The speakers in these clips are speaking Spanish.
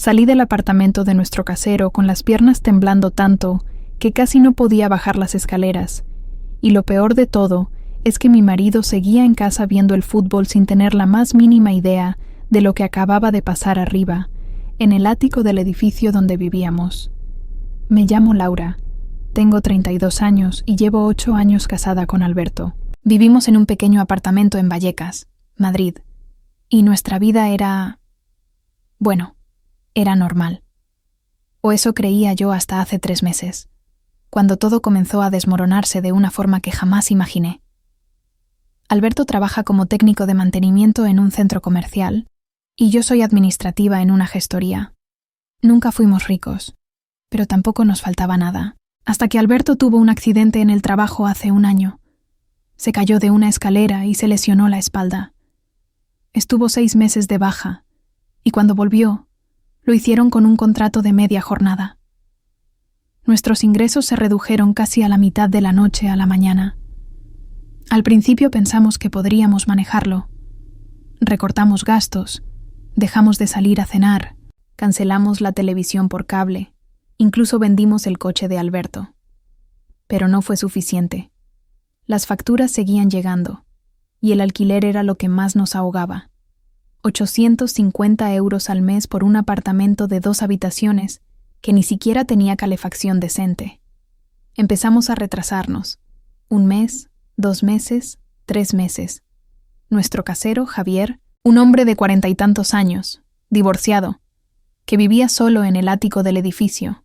Salí del apartamento de nuestro casero con las piernas temblando tanto que casi no podía bajar las escaleras, y lo peor de todo es que mi marido seguía en casa viendo el fútbol sin tener la más mínima idea de lo que acababa de pasar arriba, en el ático del edificio donde vivíamos. Me llamo Laura, tengo 32 años y llevo 8 años casada con Alberto. Vivimos en un pequeño apartamento en Vallecas, Madrid, y nuestra vida era normal. O eso creía yo hasta hace 3 meses, cuando todo comenzó a desmoronarse de una forma que jamás imaginé. Alberto trabaja como técnico de mantenimiento en un centro comercial y yo soy administrativa en una gestoría. Nunca fuimos ricos, pero tampoco nos faltaba nada, hasta que Alberto tuvo un accidente en el trabajo hace 1 año. Se cayó de una escalera y se lesionó la espalda. Estuvo 6 meses de baja y cuando volvió, lo hicieron con un contrato de media jornada. Nuestros ingresos se redujeron casi a la mitad de la noche a la mañana. Al principio pensamos que podríamos manejarlo. Recortamos gastos, dejamos de salir a cenar, cancelamos la televisión por cable, incluso vendimos el coche de Alberto. Pero no fue suficiente. Las facturas seguían llegando, y el alquiler era lo que más nos ahogaba. 850 euros al mes por un apartamento de 2 habitaciones que ni siquiera tenía calefacción decente. Empezamos a retrasarnos. 1 mes, 2 meses, 3 meses. Nuestro casero, Javier, un hombre de 40 y tantos años, divorciado, que vivía solo en el ático del edificio,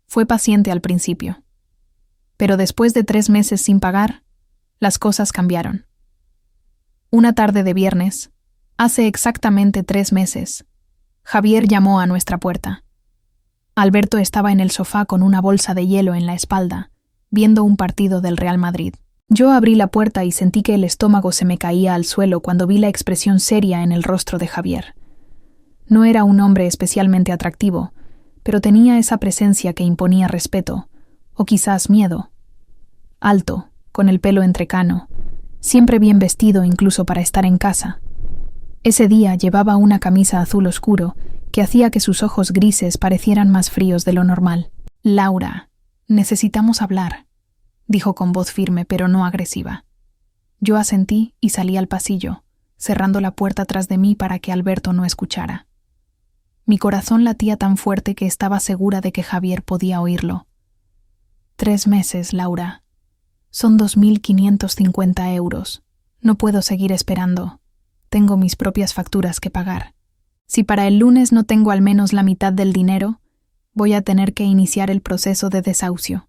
fue paciente al principio. Pero después de 3 meses sin pagar, las cosas cambiaron. Una tarde de viernes, hace exactamente 3 meses, Javier llamó a nuestra puerta. Alberto estaba en el sofá con una bolsa de hielo en la espalda, viendo un partido del Real Madrid. Yo abrí la puerta y sentí que el estómago se me caía al suelo cuando vi la expresión seria en el rostro de Javier. No era un hombre especialmente atractivo, pero tenía esa presencia que imponía respeto, o quizás miedo. Alto, con el pelo entrecano, siempre bien vestido incluso para estar en casa. Ese día llevaba una camisa azul oscuro que hacía que sus ojos grises parecieran más fríos de lo normal. «Laura, necesitamos hablar», dijo con voz firme pero no agresiva. Yo asentí y salí al pasillo, cerrando la puerta tras de mí para que Alberto no escuchara. Mi corazón latía tan fuerte que estaba segura de que Javier podía oírlo. 3 meses, Laura. Son 2.550 euros. No puedo seguir esperando. Tengo mis propias facturas que pagar. Si para el lunes no tengo al menos la mitad del dinero, voy a tener que iniciar el proceso de desahucio.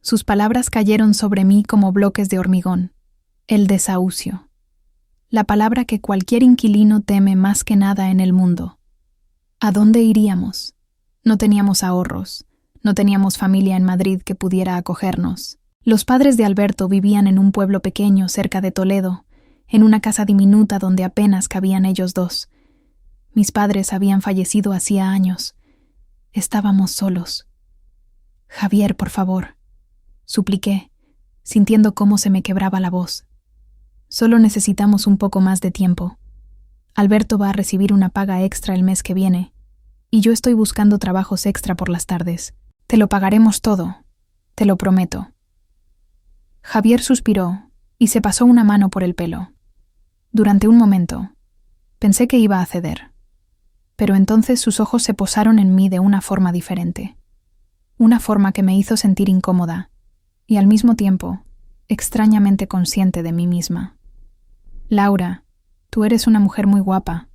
Sus palabras cayeron sobre mí como bloques de hormigón. El desahucio. La palabra que cualquier inquilino teme más que nada en el mundo. ¿A dónde iríamos? No teníamos ahorros. No teníamos familia en Madrid que pudiera acogernos. Los padres de Alberto vivían en un pueblo pequeño cerca de Toledo, en una casa diminuta donde apenas cabían ellos 2. Mis padres habían fallecido hacía años. Estábamos solos. Javier, por favor, supliqué, sintiendo cómo se me quebraba la voz. Solo necesitamos un poco más de tiempo. Alberto va a recibir una paga extra el mes que viene, y yo estoy buscando trabajos extra por las tardes. Te lo pagaremos todo, te lo prometo. Javier suspiró y se pasó una mano por el pelo. Durante un momento, pensé que iba a ceder, pero entonces sus ojos se posaron en mí de una forma diferente. Una forma que me hizo sentir incómoda y al mismo tiempo extrañamente consciente de mí misma. Laura, tú eres una mujer muy guapa,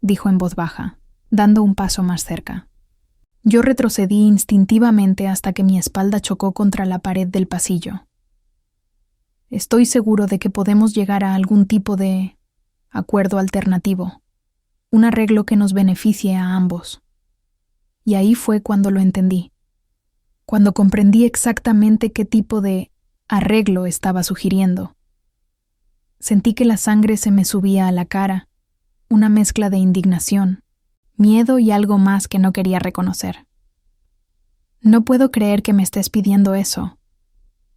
dijo en voz baja, dando un paso más cerca. Yo retrocedí instintivamente hasta que mi espalda chocó contra la pared del pasillo. Estoy seguro de que podemos llegar a algún tipo de acuerdo alternativo, un arreglo que nos beneficie a ambos. Y ahí fue cuando lo entendí, cuando comprendí exactamente qué tipo de arreglo estaba sugiriendo. Sentí que la sangre se me subía a la cara, una mezcla de indignación, miedo y algo más que no quería reconocer. «No puedo creer que me estés pidiendo eso»,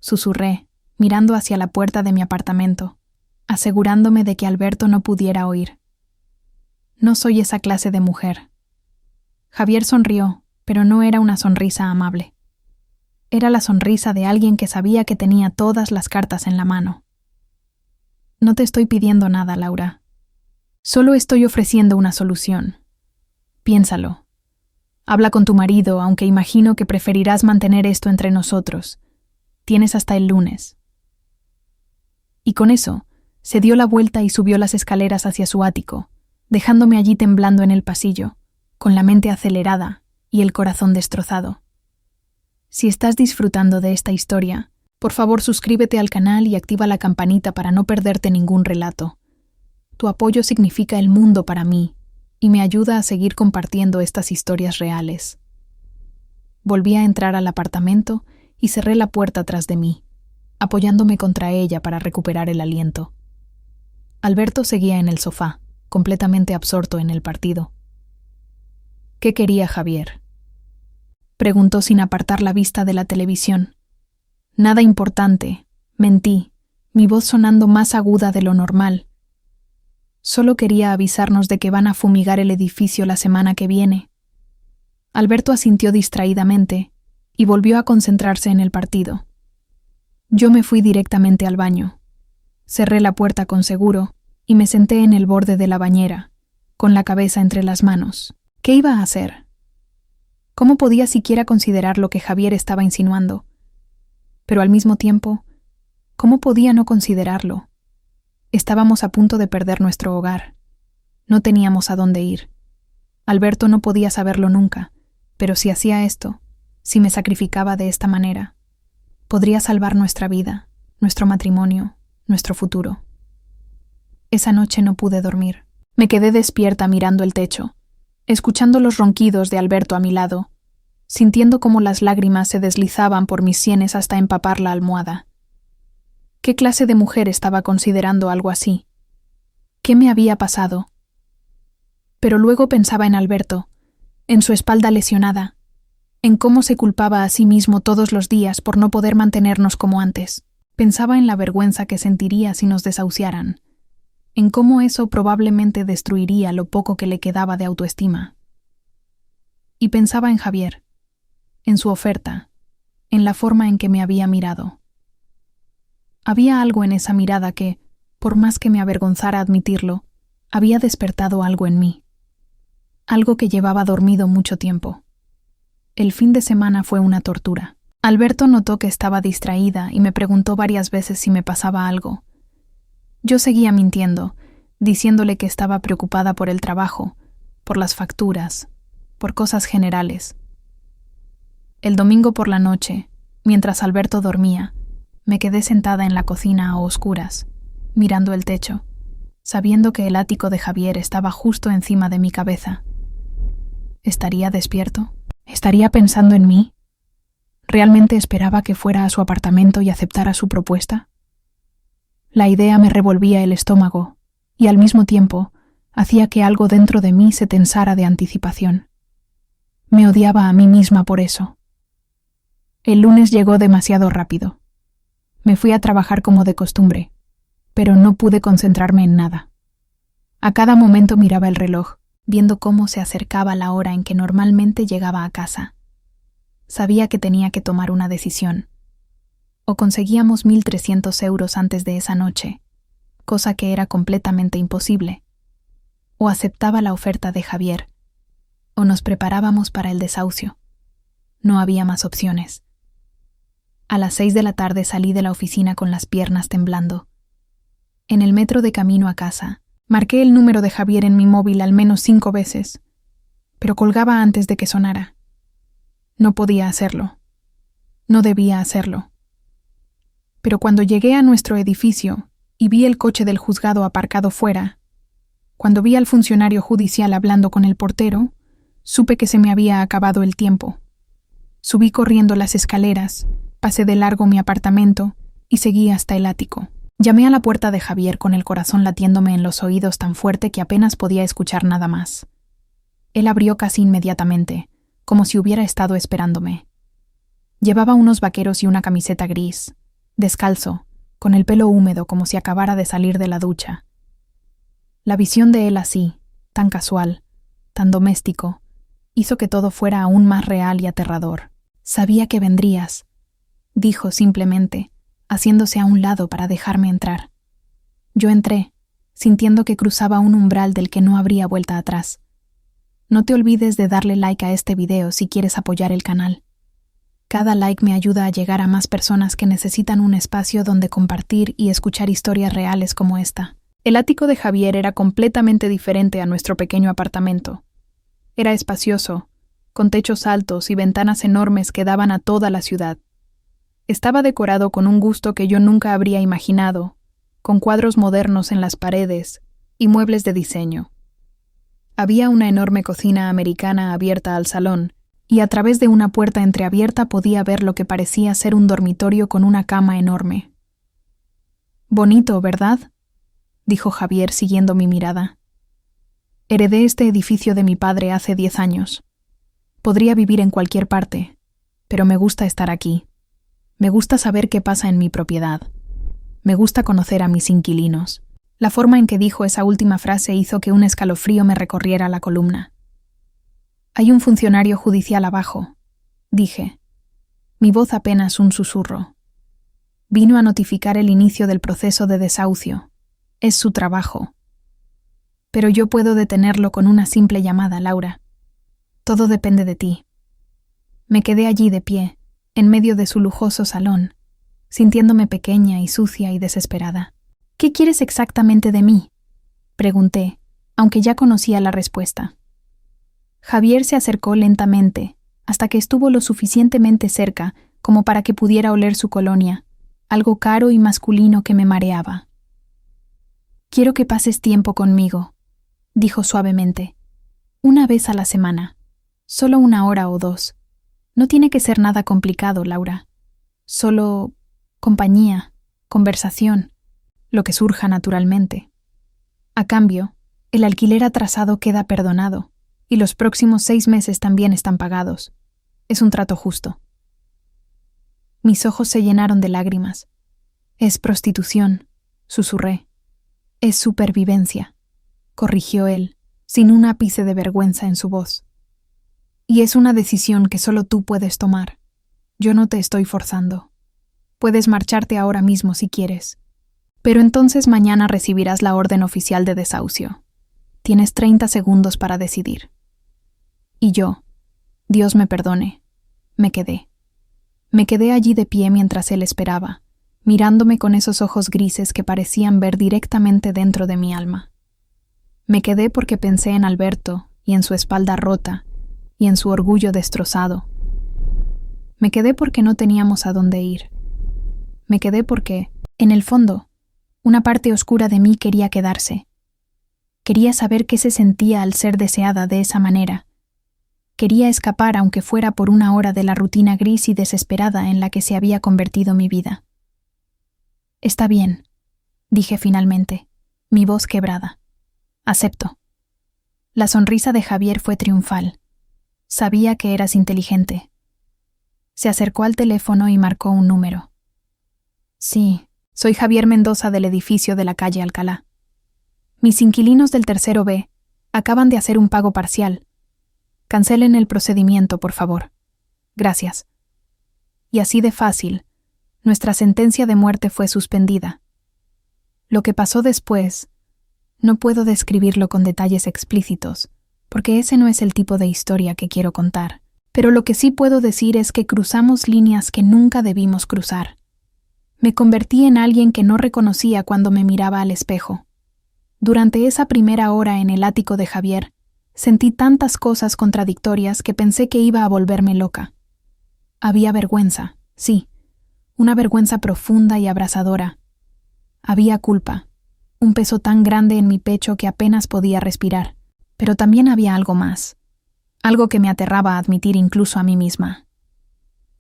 susurré, mirando hacia la puerta de mi apartamento, asegurándome de que Alberto no pudiera oír. «No soy esa clase de mujer». Javier sonrió, pero no era una sonrisa amable. Era la sonrisa de alguien que sabía que tenía todas las cartas en la mano. No te estoy pidiendo nada, Laura. Solo estoy ofreciendo una solución. Piénsalo. Habla con tu marido, aunque imagino que preferirás mantener esto entre nosotros. Tienes hasta el lunes. Y con eso, se dio la vuelta y subió las escaleras hacia su ático, dejándome allí temblando en el pasillo, con la mente acelerada y el corazón destrozado. Si estás disfrutando de esta historia, por favor suscríbete al canal y activa la campanita para no perderte ningún relato. Tu apoyo significa el mundo para mí y me ayuda a seguir compartiendo estas historias reales. Volví a entrar al apartamento y cerré la puerta tras de mí, apoyándome contra ella para recuperar el aliento. Alberto seguía en el sofá, completamente absorto en el partido. ¿Qué quería Javier?, preguntó sin apartar la vista de la televisión. Nada importante, mentí, mi voz sonando más aguda de lo normal. Solo quería avisarnos de que van a fumigar el edificio la semana que viene. Alberto asintió distraídamente y volvió a concentrarse en el partido. Yo me fui directamente al baño. Cerré la puerta con seguro y me senté en el borde de la bañera, con la cabeza entre las manos. ¿Qué iba a hacer? ¿Cómo podía siquiera considerar lo que Javier estaba insinuando? Pero al mismo tiempo, ¿cómo podía no considerarlo? Estábamos a punto de perder nuestro hogar. No teníamos a dónde ir. Alberto no podía saberlo nunca, pero si hacía esto, si me sacrificaba de esta manera, podría salvar nuestra vida, nuestro matrimonio, nuestro futuro. Esa noche no pude dormir. Me quedé despierta mirando el techo, escuchando los ronquidos de Alberto a mi lado, sintiendo cómo las lágrimas se deslizaban por mis sienes hasta empapar la almohada. ¿Qué clase de mujer estaba considerando algo así? ¿Qué me había pasado? Pero luego pensaba en Alberto, en su espalda lesionada, en cómo se culpaba a sí mismo todos los días por no poder mantenernos como antes. Pensaba en la vergüenza que sentiría si nos desahuciaran, en cómo eso probablemente destruiría lo poco que le quedaba de autoestima. Y pensaba en Javier, en su oferta, en la forma en que me había mirado. Había algo en esa mirada que, por más que me avergonzara admitirlo, había despertado algo en mí. Algo que llevaba dormido mucho tiempo. El fin de semana fue una tortura. Alberto notó que estaba distraída y me preguntó varias veces si me pasaba algo. Yo seguía mintiendo, diciéndole que estaba preocupada por el trabajo, por las facturas, por cosas generales. El domingo por la noche, mientras Alberto dormía, me quedé sentada en la cocina a oscuras, mirando el techo, sabiendo que el ático de Javier estaba justo encima de mi cabeza. ¿Estaría despierto? ¿Estaría pensando en mí? ¿Realmente esperaba que fuera a su apartamento y aceptara su propuesta? La idea me revolvía el estómago y al mismo tiempo hacía que algo dentro de mí se tensara de anticipación. Me odiaba a mí misma por eso. El lunes llegó demasiado rápido. Me fui a trabajar como de costumbre, pero no pude concentrarme en nada. A cada momento miraba el reloj, viendo cómo se acercaba la hora en que normalmente llegaba a casa. Sabía que tenía que tomar una decisión. O conseguíamos 1.300 euros antes de esa noche, cosa que era completamente imposible. O aceptaba la oferta de Javier, o nos preparábamos para el desahucio. No había más opciones. A las 6 de la tarde salí de la oficina con las piernas temblando. En el metro de camino a casa, marqué el número de Javier en mi móvil al menos 5 veces, pero colgaba antes de que sonara. No podía hacerlo. No debía hacerlo. Pero cuando llegué a nuestro edificio y vi el coche del juzgado aparcado fuera, cuando vi al funcionario judicial hablando con el portero, supe que se me había acabado el tiempo. Subí corriendo las escaleras, pasé de largo mi apartamento y seguí hasta el ático. Llamé a la puerta de Javier con el corazón latiéndome en los oídos tan fuerte que apenas podía escuchar nada más. Él abrió casi inmediatamente, como si hubiera estado esperándome. Llevaba unos vaqueros y una camiseta gris, descalzo, con el pelo húmedo como si acabara de salir de la ducha. La visión de él así, tan casual, tan doméstico, hizo que todo fuera aún más real y aterrador. Sabía que vendrías, dijo simplemente, haciéndose a un lado para dejarme entrar. Yo entré, sintiendo que cruzaba un umbral del que no habría vuelta atrás. No te olvides de darle like a este video si quieres apoyar el canal. Cada like me ayuda a llegar a más personas que necesitan un espacio donde compartir y escuchar historias reales como esta. El ático de Javier era completamente diferente a nuestro pequeño apartamento. Era espacioso, con techos altos y ventanas enormes que daban a toda la ciudad. Estaba decorado con un gusto que yo nunca habría imaginado, con cuadros modernos en las paredes y muebles de diseño. Había una enorme cocina americana abierta al salón, y a través de una puerta entreabierta podía ver lo que parecía ser un dormitorio con una cama enorme. «Bonito, ¿verdad?», dijo Javier siguiendo mi mirada. «Heredé este edificio de mi padre hace 10 años. Podría vivir en cualquier parte, pero me gusta estar aquí. Me gusta saber qué pasa en mi propiedad. Me gusta conocer a mis inquilinos». La forma en que dijo esa última frase hizo que un escalofrío me recorriera la columna. «Hay un funcionario judicial abajo», dije. Mi voz apenas un susurro. «Vino a notificar el inicio del proceso de desahucio. Es su trabajo. Pero yo puedo detenerlo con una simple llamada, Laura. Todo depende de ti». Me quedé allí de pie, en medio de su lujoso salón, sintiéndome pequeña y sucia y desesperada. «¿Qué quieres exactamente de mí?», pregunté, aunque ya conocía la respuesta. Javier se acercó lentamente, hasta que estuvo lo suficientemente cerca como para que pudiera oler su colonia, algo caro y masculino que me mareaba. «Quiero que pases tiempo conmigo», dijo suavemente. «Una vez a la semana, solo 1 hora o 2. No tiene que ser nada complicado, Laura. Solo compañía, conversación, lo que surja naturalmente. A cambio, el alquiler atrasado queda perdonado, y los próximos 6 meses también están pagados. Es un trato justo». Mis ojos se llenaron de lágrimas. «Es prostitución», susurré. «Es supervivencia», corrigió él, sin un ápice de vergüenza en su voz. «Y es una decisión que solo tú puedes tomar. Yo no te estoy forzando. Puedes marcharte ahora mismo si quieres. Pero entonces mañana recibirás la orden oficial de desahucio. Tienes 30 segundos para decidir». Y yo, Dios me perdone, me quedé. Me quedé allí de pie mientras él esperaba, mirándome con esos ojos grises que parecían ver directamente dentro de mi alma. Me quedé porque pensé en Alberto y en su espalda rota y en su orgullo destrozado. Me quedé porque no teníamos a dónde ir. Me quedé porque, en el fondo, una parte oscura de mí quería quedarse. Quería saber qué se sentía al ser deseada de esa manera. Quería escapar aunque fuera por 1 hora de la rutina gris y desesperada en la que se había convertido mi vida. «Está bien», dije finalmente, mi voz quebrada. «Acepto». La sonrisa de Javier fue triunfal. Sabía que eras inteligente. Se acercó al teléfono y marcó un número. «Sí, soy Javier Mendoza del edificio de la calle Alcalá. Mis inquilinos del tercero B acaban de hacer un pago parcial. Cancelen el procedimiento, por favor. Gracias». Y así de fácil, nuestra sentencia de muerte fue suspendida. Lo que pasó después, no puedo describirlo con detalles explícitos, porque ese no es el tipo de historia que quiero contar. Pero lo que sí puedo decir es que cruzamos líneas que nunca debimos cruzar. Me convertí en alguien que no reconocía cuando me miraba al espejo. Durante esa primera hora en el ático de Javier, sentí tantas cosas contradictorias que pensé que iba a volverme loca. Había vergüenza, sí, una vergüenza profunda y abrasadora. Había culpa, un peso tan grande en mi pecho que apenas podía respirar, pero también había algo más, algo que me aterraba admitir incluso a mí misma.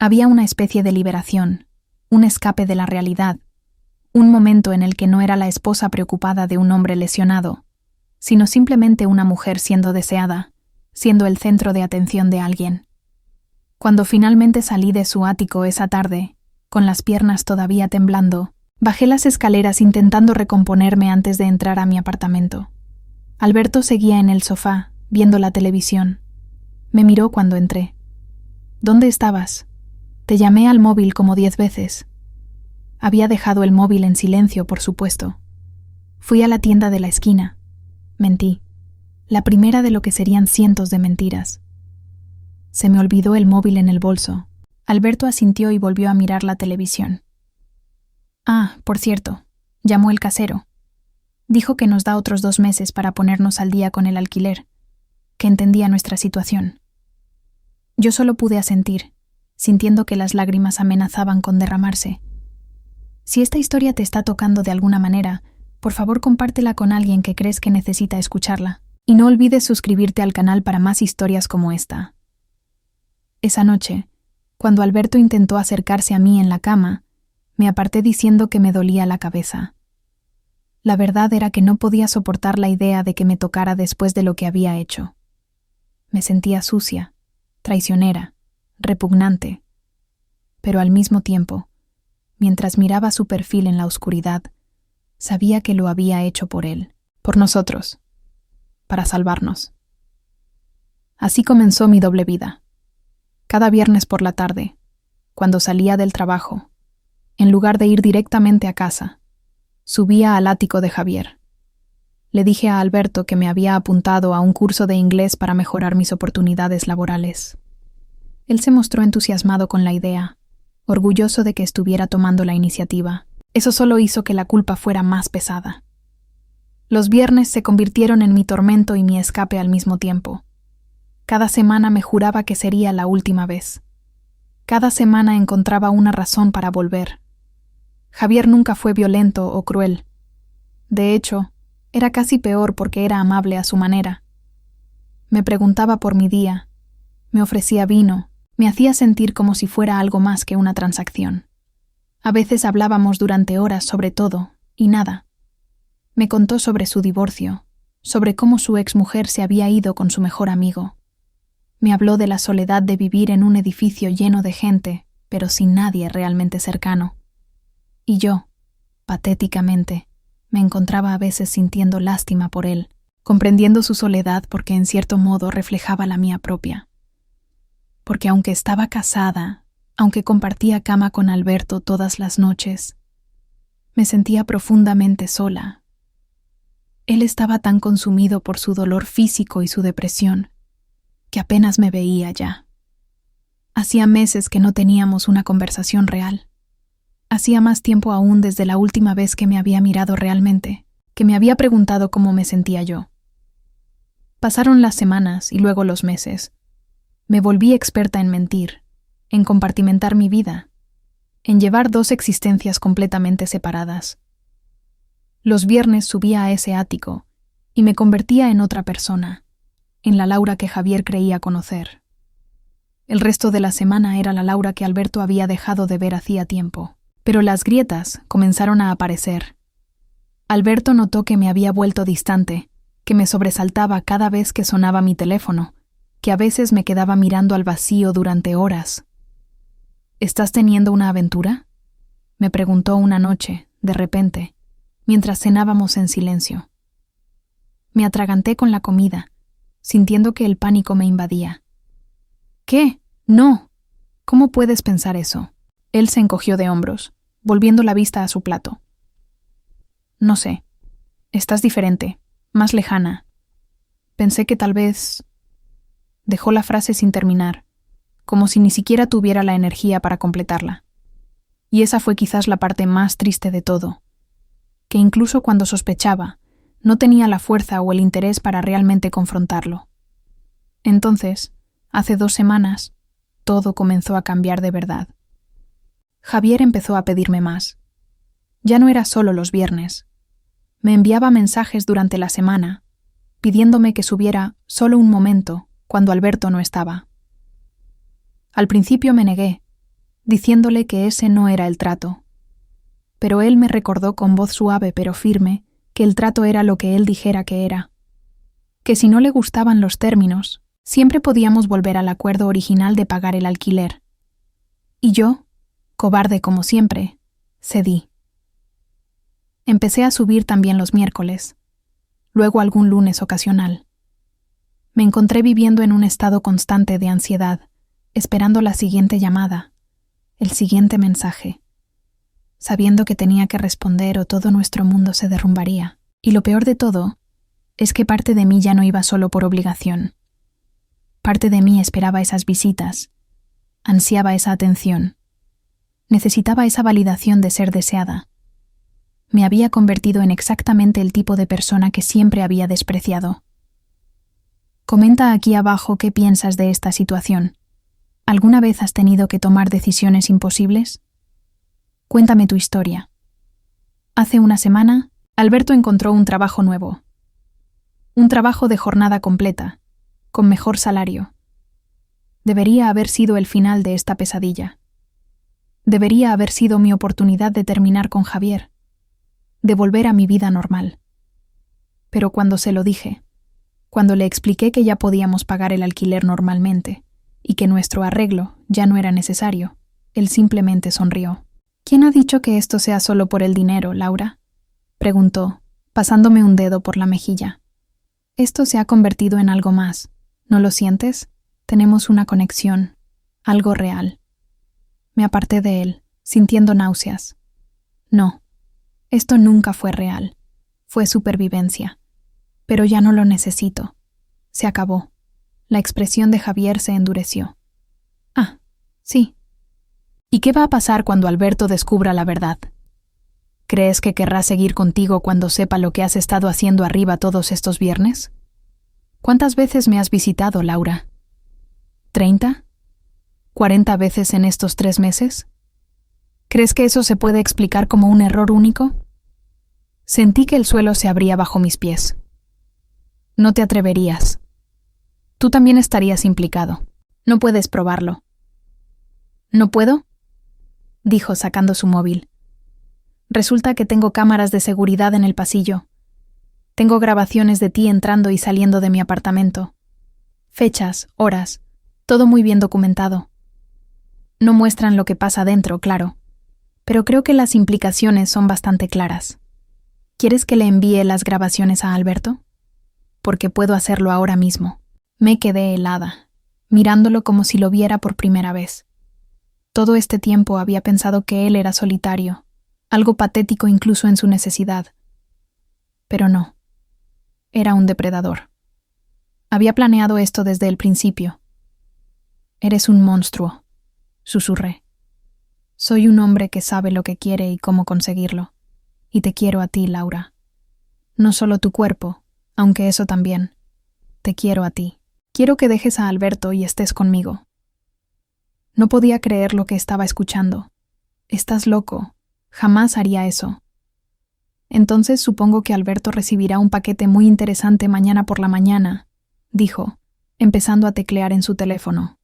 Había una especie de liberación, un escape de la realidad, un momento en el que no era la esposa preocupada de un hombre lesionado, sino simplemente una mujer siendo deseada, siendo el centro de atención de alguien. Cuando finalmente salí de su ático esa tarde, con las piernas todavía temblando, bajé las escaleras intentando recomponerme antes de entrar a mi apartamento. Alberto seguía en el sofá, viendo la televisión. Me miró cuando entré. ¿Dónde estabas? Te llamé al móvil como 10 veces. Había dejado el móvil en silencio, por supuesto. Fui a la tienda de la esquina. Mentí. La primera de lo que serían cientos de mentiras. Se me olvidó el móvil en el bolso. Alberto asintió y volvió a mirar la televisión. Ah, por cierto, llamó el casero. Dijo que nos da otros 2 meses para ponernos al día con el alquiler, que entendía nuestra situación. Yo solo pude asentir, sintiendo que las lágrimas amenazaban con derramarse. Si esta historia te está tocando de alguna manera, por favor compártela con alguien que crees que necesita escucharla. Y no olvides suscribirte al canal para más historias como esta. Esa noche, cuando Alberto intentó acercarse a mí en la cama, me aparté diciendo que me dolía la cabeza. La verdad era que no podía soportar la idea de que me tocara después de lo que había hecho. Me sentía sucia, traicionera, repugnante. Pero al mismo tiempo, mientras miraba su perfil en la oscuridad, sabía que lo había hecho por él, por nosotros, para salvarnos. Así comenzó mi doble vida. Cada viernes por la tarde, cuando salía del trabajo, en lugar de ir directamente a casa, subía al ático de Javier. Le dije a Alberto que me había apuntado a un curso de inglés para mejorar mis oportunidades laborales. Él se mostró entusiasmado con la idea, orgulloso de que estuviera tomando la iniciativa. Eso solo hizo que la culpa fuera más pesada. Los viernes se convirtieron en mi tormento y mi escape al mismo tiempo. Cada semana me juraba que sería la última vez. Cada semana encontraba una razón para volver. Javier nunca fue violento o cruel. De hecho, era casi peor porque era amable a su manera. Me preguntaba por mi día, me ofrecía vino, me hacía sentir como si fuera algo más que una transacción. A veces hablábamos durante horas sobre todo, y nada. Me contó sobre su divorcio, sobre cómo su exmujer se había ido con su mejor amigo. Me habló de la soledad de vivir en un edificio lleno de gente, pero sin nadie realmente cercano. Y yo, patéticamente, me encontraba a veces sintiendo lástima por él, comprendiendo su soledad porque en cierto modo reflejaba la mía propia. Porque aunque estaba casada, aunque compartía cama con Alberto todas las noches, me sentía profundamente sola. Él estaba tan consumido por su dolor físico y su depresión, que apenas me veía ya. Hacía meses que no teníamos una conversación real. Hacía más tiempo aún desde la última vez que me había mirado realmente, que me había preguntado cómo me sentía yo. Pasaron las semanas y luego los meses. Me volví experta en mentir, en compartimentar mi vida, en llevar 2 existencias completamente separadas. Los viernes subía a ese ático y me convertía en otra persona, en la Laura que Javier creía conocer. El resto de la semana era la Laura que Alberto había dejado de ver hacía tiempo. Pero las grietas comenzaron a aparecer. Alberto notó que me había vuelto distante, que me sobresaltaba cada vez que sonaba mi teléfono, que a veces me quedaba mirando al vacío durante horas. ¿Estás teniendo una aventura?, me preguntó una noche, de repente, mientras cenábamos en silencio. Me atraganté con la comida, sintiendo que el pánico me invadía. ¿Qué? No. ¿Cómo puedes pensar eso? Él se encogió de hombros, volviendo la vista a su plato. No sé. Estás diferente, más lejana. Pensé que tal vez... Dejó la frase sin terminar, como si ni siquiera tuviera la energía para completarla. Y esa fue quizás la parte más triste de todo, que incluso cuando sospechaba, no tenía la fuerza o el interés para realmente confrontarlo. Entonces, hace 2 semanas, todo comenzó a cambiar de verdad. Javier empezó a pedirme más. Ya no era solo los viernes. Me enviaba mensajes durante la semana, pidiéndome que subiera solo un momento cuando Alberto no estaba. Al principio me negué, diciéndole que ese no era el trato. Pero él me recordó con voz suave pero firme que el trato era lo que él dijera que era. Que si no le gustaban los términos, siempre podíamos volver al acuerdo original de pagar el alquiler. Y yo, cobarde como siempre, cedí. Empecé a subir también los miércoles, luego algún lunes ocasional. Me encontré viviendo en un estado constante de ansiedad, esperando la siguiente llamada, el siguiente mensaje, sabiendo que tenía que responder o todo nuestro mundo se derrumbaría. Y lo peor de todo es que parte de mí ya no iba solo por obligación. Parte de mí esperaba esas visitas, ansiaba esa atención, necesitaba esa validación de ser deseada. Me había convertido en exactamente el tipo de persona que siempre había despreciado. Comenta aquí abajo qué piensas de esta situación. ¿Alguna vez has tenido que tomar decisiones imposibles? Cuéntame tu historia. Hace una semana, Alberto encontró un trabajo nuevo. Un trabajo de jornada completa, con mejor salario. Debería haber sido el final de esta pesadilla. Debería haber sido mi oportunidad de terminar con Javier, de volver a mi vida normal. Pero cuando se lo dije, cuando le expliqué que ya podíamos pagar el alquiler normalmente y que nuestro arreglo ya no era necesario, él simplemente sonrió. ¿Quién ha dicho que esto sea solo por el dinero, Laura?, preguntó, pasándome un dedo por la mejilla. Esto se ha convertido en algo más. ¿No lo sientes? Tenemos una conexión, algo real. Me aparté de él, sintiendo náuseas. No, esto nunca fue real. Fue supervivencia. Pero ya no lo necesito. Se acabó. La expresión de Javier se endureció. Ah, sí. ¿Y qué va a pasar cuando Alberto descubra la verdad? ¿Crees que querrá seguir contigo cuando sepa lo que has estado haciendo arriba todos estos viernes? ¿Cuántas veces me has visitado, Laura? ¿30? ¿40 veces en estos 3 meses? ¿Crees que eso se puede explicar como un error único? Sentí que el suelo se abría bajo mis pies. No te atreverías. Tú también estarías implicado. No puedes probarlo. ¿No puedo?, dijo sacando su móvil. Resulta que tengo cámaras de seguridad en el pasillo. Tengo grabaciones de ti entrando y saliendo de mi apartamento. Fechas, horas, todo muy bien documentado. No muestran lo que pasa dentro, claro, pero creo que las implicaciones son bastante claras. ¿Quieres que le envíe las grabaciones a Alberto? Porque puedo hacerlo ahora mismo. Me quedé helada, mirándolo como si lo viera por primera vez. Todo este tiempo había pensado que él era solitario, algo patético incluso en su necesidad. Pero no, era un depredador. Había planeado esto desde el principio. Eres un monstruo, susurré. Soy un hombre que sabe lo que quiere y cómo conseguirlo. Y te quiero a ti, Laura. No solo tu cuerpo, aunque eso también. Te quiero a ti. Quiero que dejes a Alberto y estés conmigo. No podía creer lo que estaba escuchando. Estás loco. Jamás haría eso. Entonces supongo que Alberto recibirá un paquete muy interesante mañana por la mañana, dijo, empezando a teclear en su teléfono.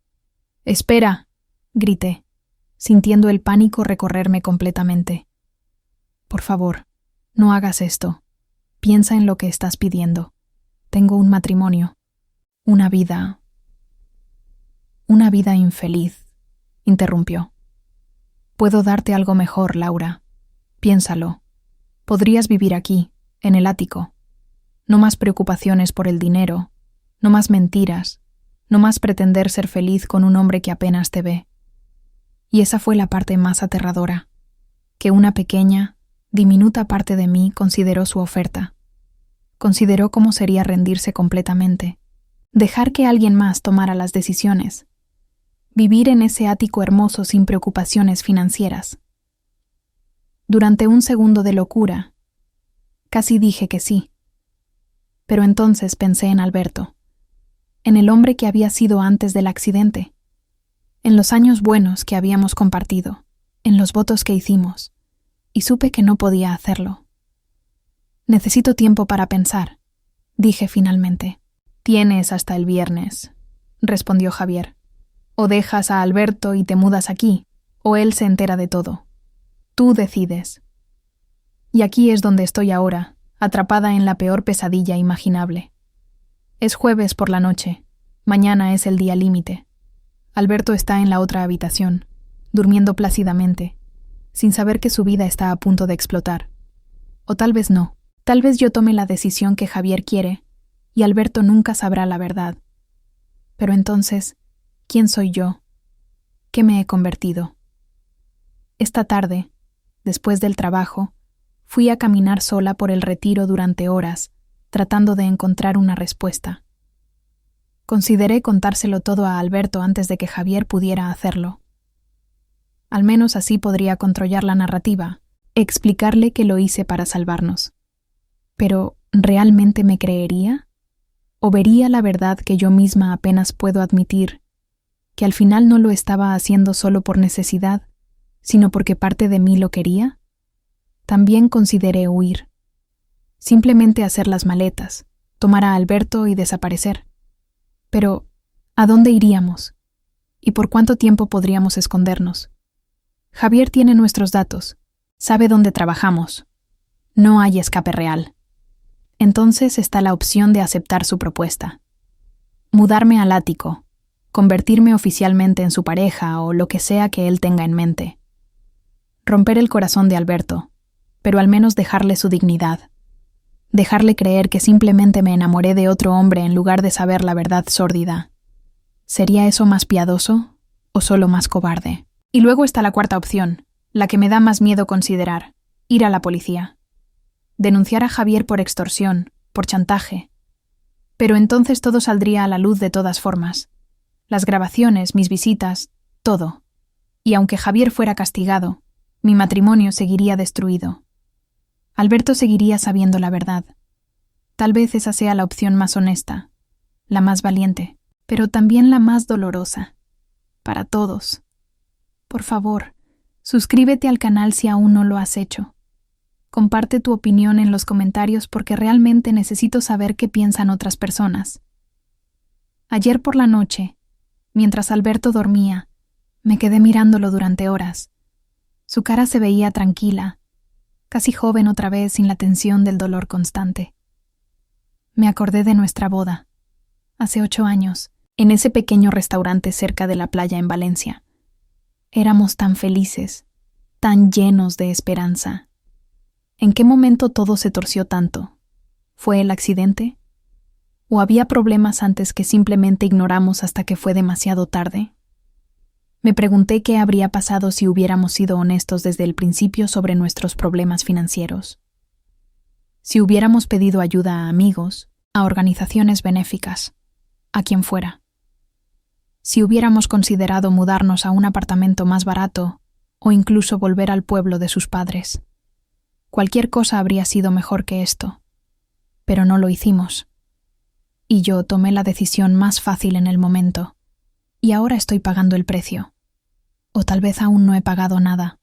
¡Espera!, grité, sintiendo el pánico recorrerme completamente. Por favor, no hagas esto. Piensa en lo que estás pidiendo. Tengo un matrimonio. Una vida infeliz, interrumpió. Puedo darte algo mejor, Laura. Piénsalo. Podrías vivir aquí, en el ático. No más preocupaciones por el dinero, no más mentiras, no más pretender ser feliz con un hombre que apenas te ve. Y esa fue la parte más aterradora, que una pequeña, diminuta parte de mí consideró su oferta. Consideró cómo sería rendirse completamente, dejar que alguien más tomara las decisiones, vivir en ese ático hermoso sin preocupaciones financieras. Durante un segundo de locura, casi dije que sí. Pero entonces pensé en Alberto, en el hombre que había sido antes del accidente, en los años buenos que habíamos compartido, en los votos que hicimos, y supe que no podía hacerlo. Necesito tiempo para pensar, dije finalmente. Tienes hasta el viernes, respondió Javier. O dejas a Alberto y te mudas aquí, o él se entera de todo. Tú decides. Y aquí es donde estoy ahora, atrapada en la peor pesadilla imaginable. Es jueves por la noche. Mañana es el día límite. Alberto está en la otra habitación, durmiendo plácidamente, sin saber que su vida está a punto de explotar. O tal vez no. Tal vez yo tome la decisión que Javier quiere, y Alberto nunca sabrá la verdad. Pero entonces, ¿quién soy yo? ¿Qué me he convertido? Esta tarde, después del trabajo, fui a caminar sola por el retiro durante horas, tratando de encontrar una respuesta. Consideré contárselo todo a Alberto antes de que Javier pudiera hacerlo. Al menos así podría controlar la narrativa, explicarle que lo hice para salvarnos. Pero, ¿realmente me creería? ¿O vería la verdad que yo misma apenas puedo admitir, que al final no lo estaba haciendo solo por necesidad, sino porque parte de mí lo quería? También consideré huir. Simplemente hacer las maletas, tomar a Alberto y desaparecer. Pero, ¿a dónde iríamos? ¿Y por cuánto tiempo podríamos escondernos? Javier tiene nuestros datos, sabe dónde trabajamos. No hay escape real. Entonces está la opción de aceptar su propuesta. Mudarme al ático, convertirme oficialmente en su pareja o lo que sea que él tenga en mente. Romper el corazón de Alberto, pero al menos dejarle su dignidad. Dejarle creer que simplemente me enamoré de otro hombre en lugar de saber la verdad sórdida. ¿Sería eso más piadoso o solo más cobarde? Y luego está la cuarta opción, la que me da más miedo considerar: ir a la policía. Denunciar a Javier por extorsión, por chantaje. Pero entonces todo saldría a la luz de todas formas. Las grabaciones, mis visitas, todo. Y aunque Javier fuera castigado, mi matrimonio seguiría destruido. Alberto seguiría sabiendo la verdad. Tal vez esa sea la opción más honesta, la más valiente, pero también la más dolorosa. Para todos. Por favor, suscríbete al canal si aún no lo has hecho. Comparte tu opinión en los comentarios porque realmente necesito saber qué piensan otras personas. Ayer por la noche, mientras Alberto dormía, me quedé mirándolo durante horas. Su cara se veía tranquila, casi joven otra vez sin la tensión del dolor constante. Me acordé de nuestra boda, hace 8 años, en ese pequeño restaurante cerca de la playa en Valencia. Éramos tan felices, tan llenos de esperanza. ¿En qué momento todo se torció tanto? ¿Fue el accidente? ¿O había problemas antes que simplemente ignoramos hasta que fue demasiado tarde? Me pregunté qué habría pasado si hubiéramos sido honestos desde el principio sobre nuestros problemas financieros. Si hubiéramos pedido ayuda a amigos, a organizaciones benéficas, a quien fuera. Si hubiéramos considerado mudarnos a un apartamento más barato o incluso volver al pueblo de sus padres. Cualquier cosa habría sido mejor que esto, pero no lo hicimos. Y yo tomé la decisión más fácil en el momento, y ahora estoy pagando el precio. O tal vez aún no he pagado nada.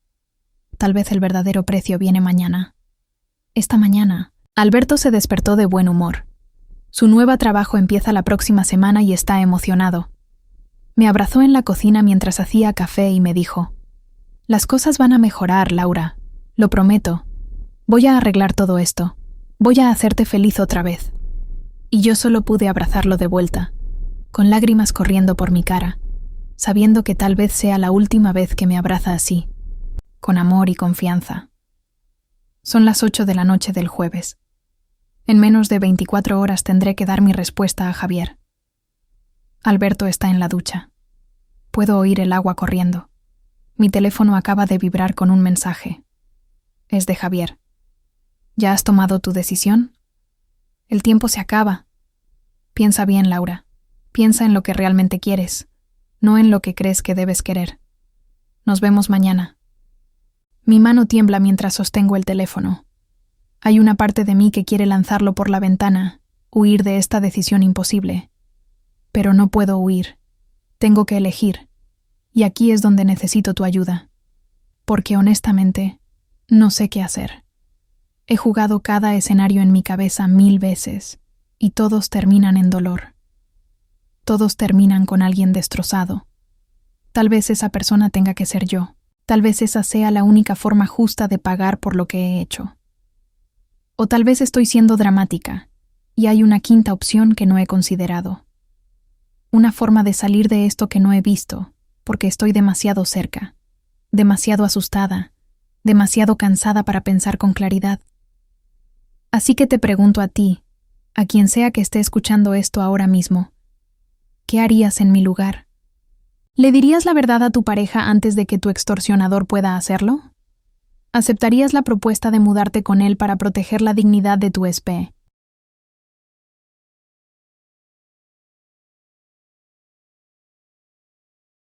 Tal vez el verdadero precio viene mañana. Esta mañana, Alberto se despertó de buen humor. Su nuevo trabajo empieza la próxima semana y está emocionado. Me abrazó en la cocina mientras hacía café y me dijo: «Las cosas van a mejorar, Laura, lo prometo. Voy a arreglar todo esto. Voy a hacerte feliz otra vez». Y yo solo pude abrazarlo de vuelta, con lágrimas corriendo por mi cara, sabiendo que tal vez sea la última vez que me abraza así, con amor y confianza. Son las 8 de la noche del jueves. En menos de 24 horas tendré que dar mi respuesta a Javier. Alberto está en la ducha. Puedo oír el agua corriendo. Mi teléfono acaba de vibrar con un mensaje. Es de Javier. ¿Ya has tomado tu decisión? El tiempo se acaba. Piensa bien, Laura. Piensa en lo que realmente quieres, no en lo que crees que debes querer. Nos vemos mañana. Mi mano tiembla mientras sostengo el teléfono. Hay una parte de mí que quiere lanzarlo por la ventana, huir de esta decisión imposible. Pero no puedo huir. Tengo que elegir. Y aquí es donde necesito tu ayuda. Porque honestamente, no sé qué hacer. He jugado cada escenario en mi cabeza 1000 veces, y todos terminan en dolor. Todos terminan con alguien destrozado. Tal vez esa persona tenga que ser yo. Tal vez esa sea la única forma justa de pagar por lo que he hecho. O tal vez estoy siendo dramática, y hay una quinta opción que no he considerado. Una forma de salir de esto que no he visto, porque estoy demasiado cerca, demasiado asustada, demasiado cansada para pensar con claridad. Así que te pregunto a ti, a quien sea que esté escuchando esto ahora mismo, ¿qué harías en mi lugar? ¿Le dirías la verdad a tu pareja antes de que tu extorsionador pueda hacerlo? ¿Aceptarías la propuesta de mudarte con él para proteger la dignidad de tu SP?